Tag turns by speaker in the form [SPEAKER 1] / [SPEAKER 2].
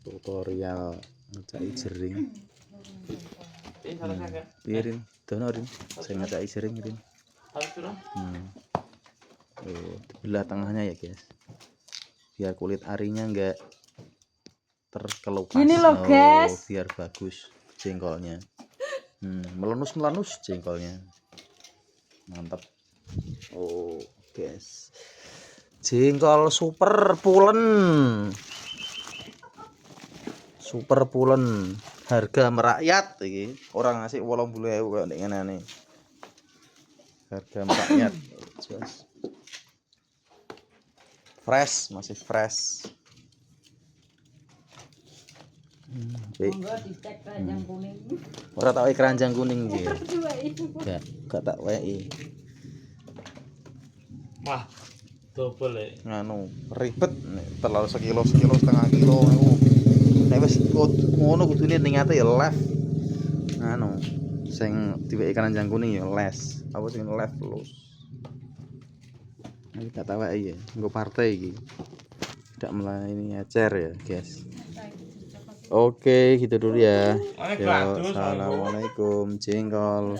[SPEAKER 1] tutorial ngecaki jering. Piye Rin? Dono Rin, saya ngecaki jering Rin. Belah tengahnya ya guys, biar kulit arinya enggak terkelupas.
[SPEAKER 2] Gini loh guys,
[SPEAKER 1] biar bagus jengkolnya. Melenus jengkolnya, mantap. Guys, jengkol super pulen, harga merakyat iki. Orang ngasih 80.000 kok nek ngene. Harga merakyat. Fresh, masih fresh.
[SPEAKER 2] monggo dicek keranjang kuning.
[SPEAKER 1] Ora tak wei keranjang kuning iki. Gak tak wei.
[SPEAKER 3] Wah, double ya.
[SPEAKER 1] Nganu, ribet terlalu sekilo setengah kilo. Nek wis ngono kudune ningate ya left. Nganu, sing diweki keranjang kuning ya les. Apa sing left lus. Ini tak tahu ya, nggo partai iki. Tidak melayani acer ya, guys. Oke, gitu dulu ya. Yo, assalamualaikum, jengkol.